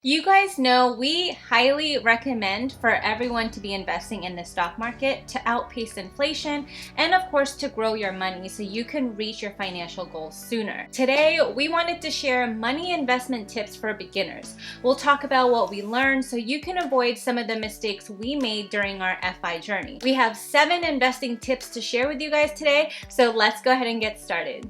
You guys know we highly recommend for everyone to be investing in the stock market to outpace inflation and of course to grow your money so you can reach your financial goals sooner. Today, we wanted to share money investment tips for beginners. We'll talk about what we learned so you can avoid some of the mistakes we made during our FI journey. We have 7 investing tips to share with you guys today, so let's go ahead and get started.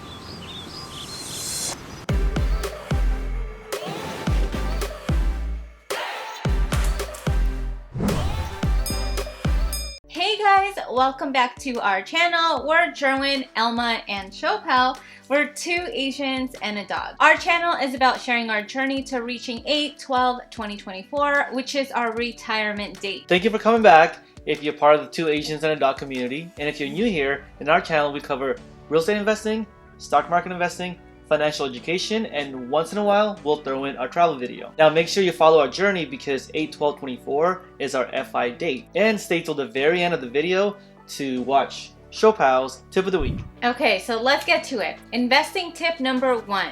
Hey guys, welcome back to our channel. We're Jerwin, Elma, and Siopao. We're 2 Asians and a dog. Our channel is about sharing our journey to reaching 8/12/2024, which is our retirement date. Thank you for coming back. If you're part of the 2 Asians and a dog community, and if you're new here, in our channel we cover real estate investing, stock market investing, financial education, and once in a while we'll throw in our travel video. Now make sure you follow our journey because 8/12/24 is our FI date, and stay till the very end of the video to watch Siopao's tip of the week. Okay, so let's get to it. Investing tip number 1.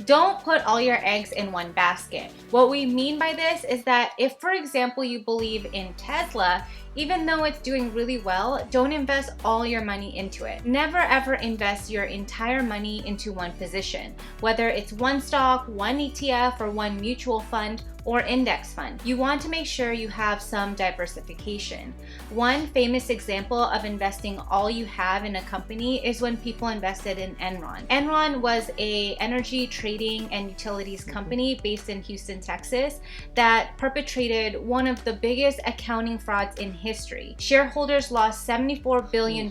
Don't put all your eggs in one basket. What we mean by this is that if, for example, you believe in Tesla, even though it's doing really well, don't invest all your money into it. Never ever invest your entire money into one position, whether it's one stock, one ETF, or one mutual fund or index fund. You want to make sure you have some diversification. One famous example of investing all you have in a company is when people invested in Enron. Enron was an energy trading and utilities company based in Houston, Texas, that perpetrated one of the biggest accounting frauds in history. Shareholders lost $74 billion.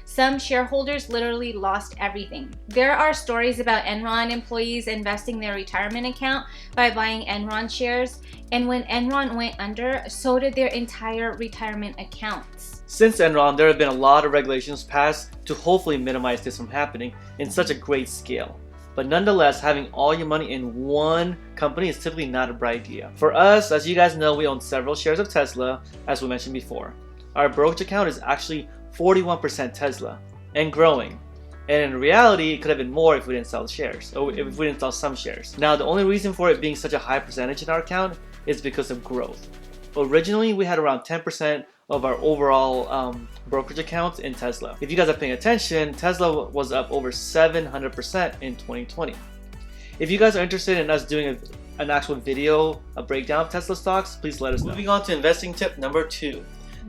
Some shareholders literally lost everything. There are stories about Enron employees investing their retirement account by buying Enron shares, and when Enron went under, so did their entire retirement accounts. Since Enron, there have been a lot of regulations passed to hopefully minimize this from happening in such a great scale. But nonetheless, having all your money in one company is typically not a bright idea. For us, as you guys know, we own several shares of Tesla, as we mentioned before. Our brokerage account is actually 41% Tesla and growing. And in reality, it could have been more if we didn't sell shares, or if we didn't sell some shares. Now, the only reason for it being such a high percentage in our account is because of growth. Originally, we had around 10% of our overall brokerage accounts in Tesla. If you guys are paying attention, Tesla was up over 700% in 2020. If you guys are interested in us doing an actual video, a breakdown of Tesla stocks, please let us know. Moving on to investing tip number 2.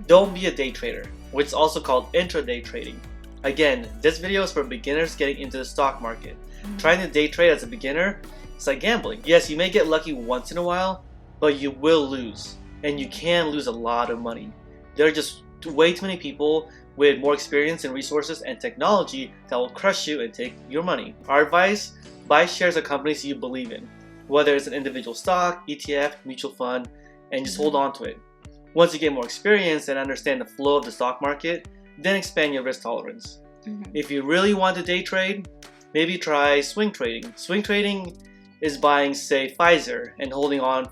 Don't be a day trader, which is also called intraday trading. Again, this video is for beginners getting into the stock market. Trying to day trade as a beginner, it's like gambling. Yes, you may get lucky once in a while, but you will lose. And you can lose a lot of money. There are just way too many people with more experience and resources and technology that will crush you and take your money. Our advice, buy shares of companies you believe in. Whether it's an individual stock, ETF, mutual fund, and just hold on to it. Once you get more experience and understand the flow of the stock market, then expand your risk tolerance. If you really want to day trade, maybe try swing trading. Swing trading is buying, say, Pfizer and holding on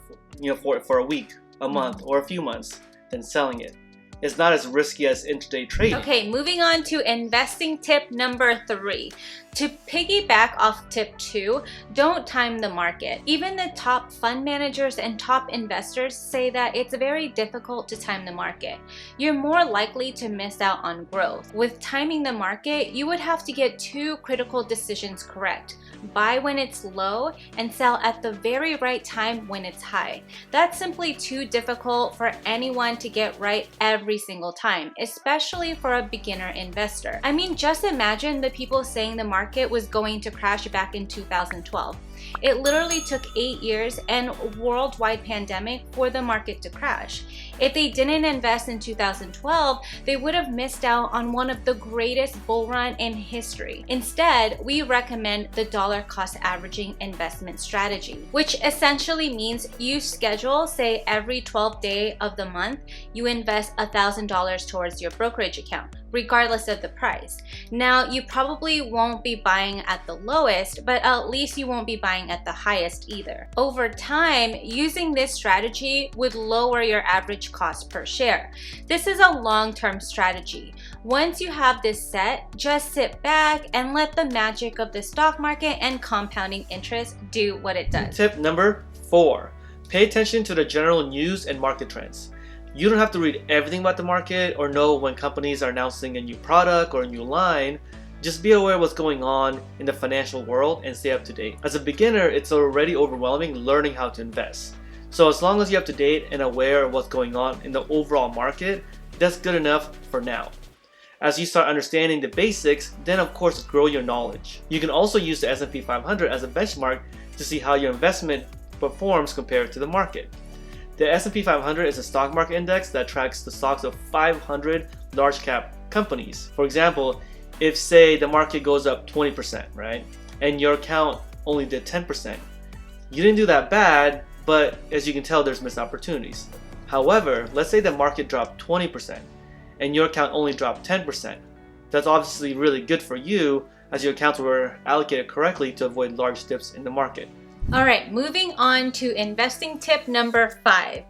for a week, a month, or a few months, then selling it. It's not as risky as intraday trading. Okay, moving on to investing tip number 3. To piggyback off tip 2, don't time the market. Even the top fund managers and top investors say that it's very difficult to time the market. You're more likely to miss out on growth. With timing the market, you would have to get 2 critical decisions correct. Buy when it's low and sell at the very right time when it's high. That's simply too difficult for anyone to get right every single time, especially for a beginner investor. I mean, just imagine the people saying the market was going to crash back in 2012. It literally took 8 years and a worldwide pandemic for the market to crash. If they didn't invest in 2012, they would have missed out on one of the greatest bull run in history. Instead, we recommend the dollar cost averaging investment strategy, which essentially means you schedule, say, every 12th day of the month, you invest $1,000 towards your brokerage account, regardless of the price. Now, you probably won't be buying at the lowest, but at least you won't be buying at the highest either. Over time, using this strategy would lower your average cost per share. This is a long-term strategy. Once you have this set, just sit back and let the magic of the stock market and compounding interest do what it does. Tip number 4. Pay attention to the general news and market trends. You don't have to read everything about the market or know when companies are announcing a new product or a new line. Just be aware of what's going on in the financial world and stay up to date. As a beginner, it's already overwhelming learning how to invest. So as long as you're up to date and aware of what's going on in the overall market, that's good enough for now. As you start understanding the basics, then of course grow your knowledge. You can also use the S&P 500 as a benchmark to see how your investment performs compared to the market. The S&P 500 is a stock market index that tracks the stocks of 500 large cap companies. For example, if say the market goes up 20%, right? And your account only did 10%. You didn't do that bad, but as you can tell, there's missed opportunities. However, let's say the market dropped 20% and your account only dropped 10%. That's obviously really good for you as your accounts were allocated correctly to avoid large dips in the market. All right, moving on to investing tip number 5.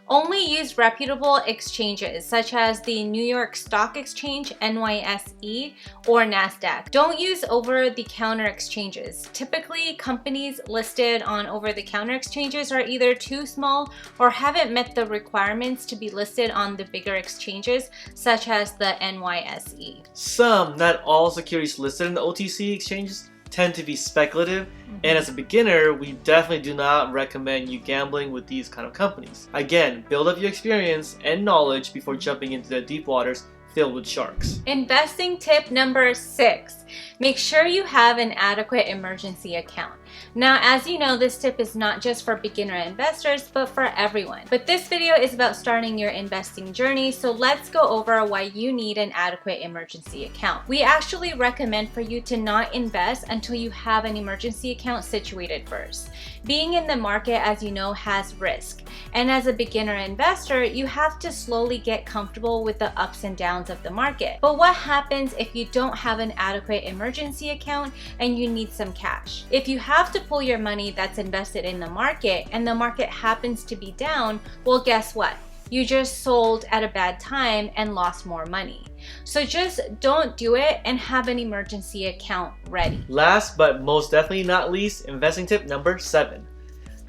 Only use reputable exchanges such as the New York Stock Exchange, NYSE, or NASDAQ. Don't use over-the-counter exchanges. Typically, companies listed on over-the-counter exchanges are either too small or haven't met the requirements to be listed on the bigger exchanges such as the NYSE. Some, not all securities listed in the OTC exchanges tend to be speculative, and as a beginner, we definitely do not recommend you gambling with these kind of companies. Again, build up your experience and knowledge before jumping into the deep waters filled with sharks. Investing tip number 6. Make sure you have an adequate emergency account. Now, as you know, this tip is not just for beginner investors, but for everyone. But this video is about starting your investing journey, so let's go over why you need an adequate emergency account. We actually recommend for you to not invest until you have an emergency account situated first. Being in the market, as you know, has risk. And as a beginner investor, you have to slowly get comfortable with the ups and downs of the market. But what happens if you don't have an adequate emergency account and you need some cash? If you have to pull your money that's invested in the market and the market happens to be down, well, guess what? You just sold at a bad time and lost more money. So just don't do it and have an emergency account ready. Last but most definitely not least, investing tip number 7.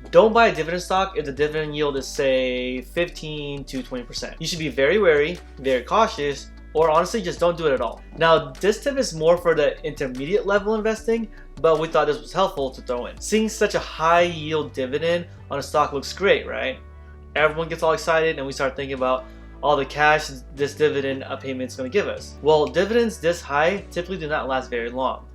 Don't buy a dividend stock if the dividend yield is say 15 to 20%. You should be very wary, very cautious, or honestly just don't do it at all. Now this tip is more for the intermediate level investing, but we thought this was helpful to throw in. Seeing such a high yield dividend on a stock looks great, right? Everyone gets all excited and we start thinking about all the cash this dividend payment is going to give us. Well, dividends this high typically do not last very long.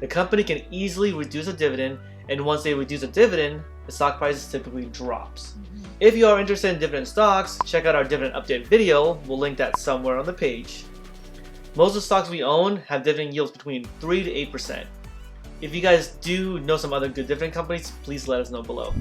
The company can easily reduce a dividend, and once they reduce a dividend, the stock price typically drops. If you are interested in dividend stocks, check out our dividend update video. We'll link that somewhere on the page. Most of the stocks we own have dividend yields between 3 to 8%. If you guys do know some other good dividend companies, please let us know below.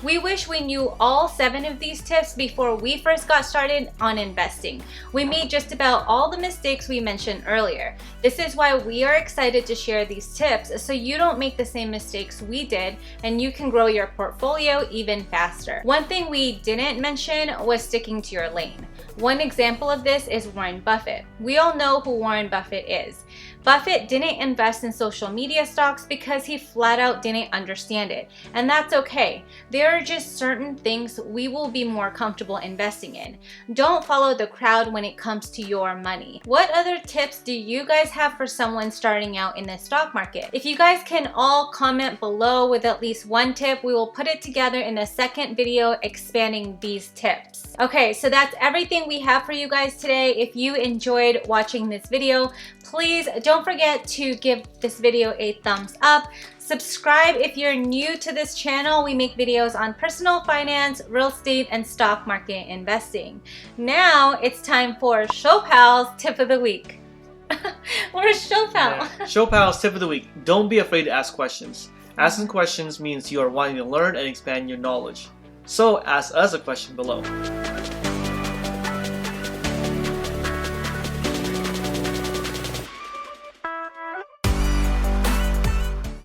We wish we knew all 7 of these tips before we first got started on investing. We made just about all the mistakes we mentioned earlier. This is why we are excited to share these tips so you don't make the same mistakes we did and you can grow your portfolio even faster. One thing we didn't mention was sticking to your lane. One example of this is Warren Buffett. We all know who Warren Buffett is. Buffett didn't invest in social media stocks because he flat out didn't understand it, and that's okay. There are just certain things we will be more comfortable investing in. Don't follow the crowd when it comes to your money. What other tips do you guys have for someone starting out in the stock market? If you guys can all comment below with at least one tip, we will put it together in a second video expanding these tips. Okay, so that's everything we have for you guys today. If you enjoyed watching this video, please don't forget to give this video a thumbs up. Subscribe if you're new to this channel. We make videos on personal finance, real estate, and stock market investing. Now it's time for Siopao tip of the week. Where's Siopao? Yeah. Siopao's tip of the week. Don't be afraid to ask questions. Asking questions means you are wanting to learn and expand your knowledge. So ask us a question below.